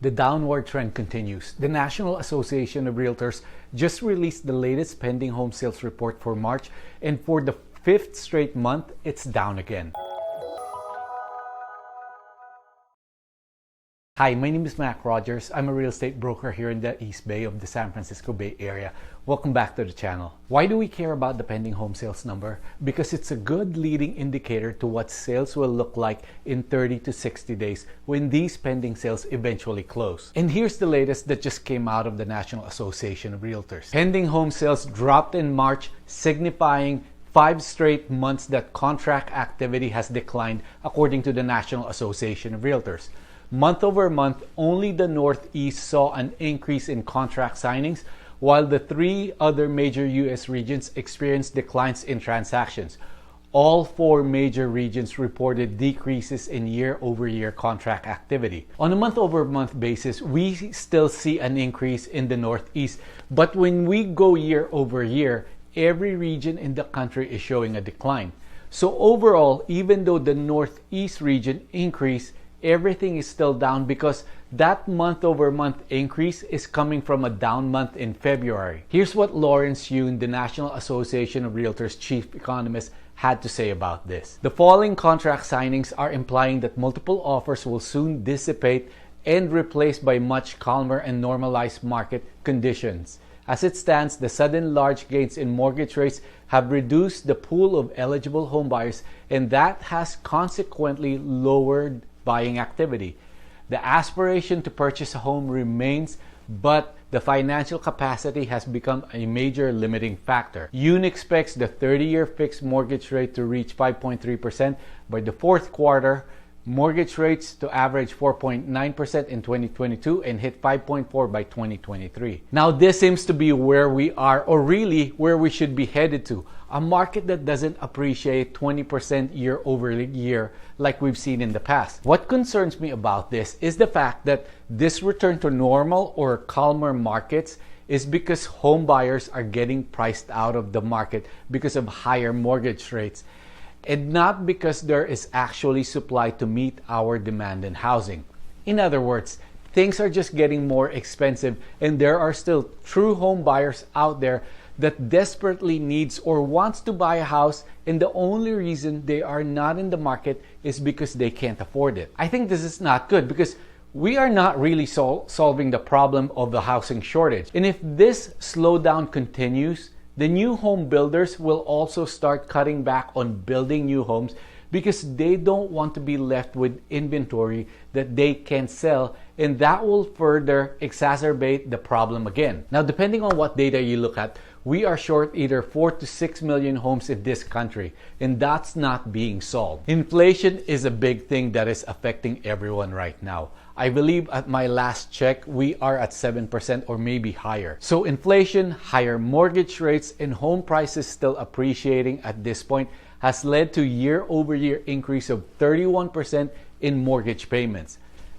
The downward trend continues. The National Association of Realtors just released the latest pending home sales report for March, and for the fifth straight month, it's down again. Hi, my name is Mac Rogers. I'm a real estate broker here in the East Bay of the San Francisco Bay Area. Welcome back to the channel. Why do we care about the pending home sales number? Because it's a good leading indicator to what sales will look like in 30 to 60 days when these pending sales eventually close. And here's the latest that just came out of the National Association of Realtors. Pending home sales dropped in March, signifying 5 straight months that contract activity has declined according to the National Association of Realtors. Month over month, only the Northeast saw an increase in contract signings, while the 3 other major U.S. regions experienced declines in transactions. All 4 major regions reported decreases in year-over-year contract activity. On a month-over-month basis, we still see an increase in the Northeast, but when we go year-over-year, every region in the country is showing a decline. So overall, even though the Northeast region increased, everything is still down because that month-over-month increase is coming from a down month in February. Here's what Lawrence Yun, the National Association of Realtors chief economist, had to say about this. The falling contract signings are implying that multiple offers will soon dissipate and replaced by much calmer and normalized market conditions. As it stands, the sudden large gains in mortgage rates have reduced the pool of eligible home buyers, and that has consequently lowered buying activity. The aspiration to purchase a home remains, but the financial capacity has become a major limiting factor. Yun expects the 30-year fixed mortgage rate to reach 5.3% by the fourth quarter, mortgage rates to average 4.9% in 2022 and hit 5.4% by 2023. Now this seems to be where we are, or really where we should be headed to. A market that doesn't appreciate 20% year over year like we've seen in the past. What concerns me about this is the fact that this return to normal or calmer markets is because home buyers are getting priced out of the market because of higher mortgage rates, and not because there is actually supply to meet our demand in housing. In other words, things are just getting more expensive, and there are still true home buyers out there that desperately needs or wants to buy a house, and the only reason they are not in the market is because they can't afford it. I think this is not good because we are not really solving the problem of the housing shortage. And if this slowdown continues, the new home builders will also start cutting back on building new homes because they don't want to be left with inventory that they can sell, and that will further exacerbate the problem again. Now, depending on what data you look at, we are short either 4 to 6 million homes in this country, and that's not being solved. Inflation is a big thing that is affecting everyone right now. I believe at my last check, we are at 7% or maybe higher. So inflation, higher mortgage rates, and home prices still appreciating at this point has led to year-over-year increase of 31% in mortgage payments.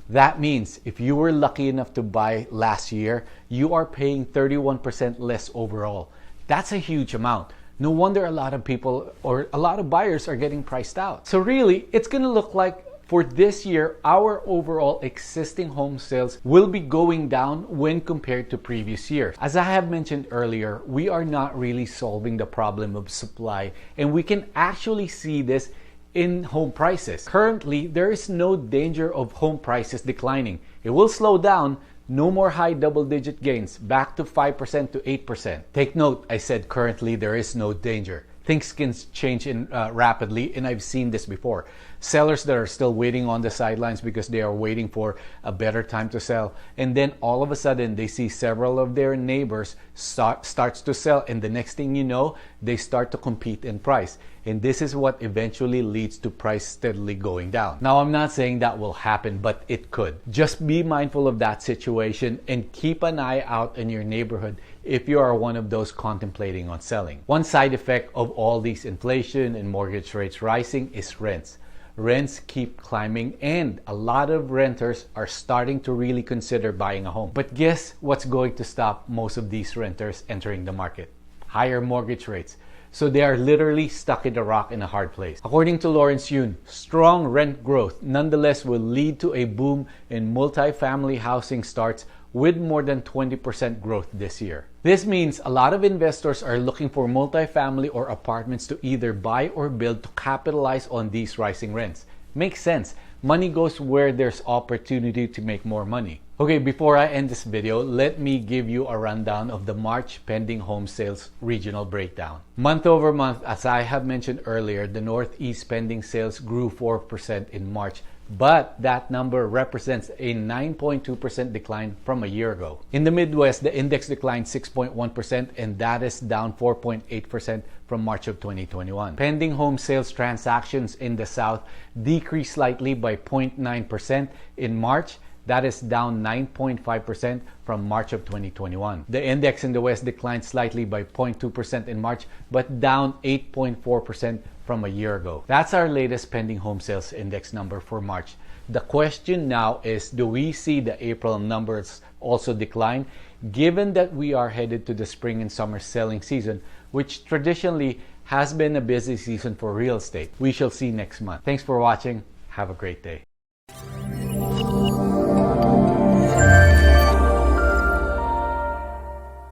That means if you were lucky enough to buy last year, you are paying 31% less overall. That's a huge amount. No wonder a lot of people or a lot of buyers are getting priced out. So really, it's going to look like for this year, our overall existing home sales will be going down when compared to previous years. As I have mentioned earlier, we are not really solving the problem of supply, and we can actually see this in home prices. Currently, there is no danger of home prices declining. It will slow down. No more high double-digit gains, back to 5% to 8%. Take note, I said currently there is no danger. Things can change rapidly, and I've seen this before. Sellers that are still waiting on the sidelines because they are waiting for a better time to sell, and then all of a sudden they see several of their neighbors starts to sell, and the next thing you know, they start to compete in price. And this is what eventually leads to price steadily going down. Now, I'm not saying that will happen, but it could. Just be mindful of that situation and keep an eye out in your neighborhood if you are one of those contemplating on selling. One side effect of all these inflation and mortgage rates rising is rents. Rents keep climbing, and a lot of renters are starting to really consider buying a home. But guess what's going to stop most of these renters entering the market? Higher mortgage rates. so they are literally stuck in a rock in a hard place. According to Lawrence Yun, strong rent growth nonetheless will lead to a boom in multifamily housing starts with more than 20% growth this year. This means a lot of investors are looking for multifamily or apartments to either buy or build to capitalize on these rising rents. Makes sense. Money goes where there's opportunity to make more money. Okay, before I end this video, let me give you a rundown of the March pending home sales regional breakdown. Month over month, as I have mentioned earlier, the Northeast pending sales grew 4% in March, but that number represents a 9.2% decline from a year ago. In the Midwest, the index declined 6.1%, and that is down 4.8% from March of 2021. Pending home sales transactions in the South decreased slightly by 0.9% in March. That is down 9.5% from March of 2021. The index in the West declined slightly by 0.2% in March, but down 8.4% from a year ago. That's our latest pending home sales index number for March. The question now is, do we see the April numbers also decline, given that we are headed to the spring and summer selling season, which traditionally has been a busy season for real estate? We shall see next month. Thanks for watching. Have a great day.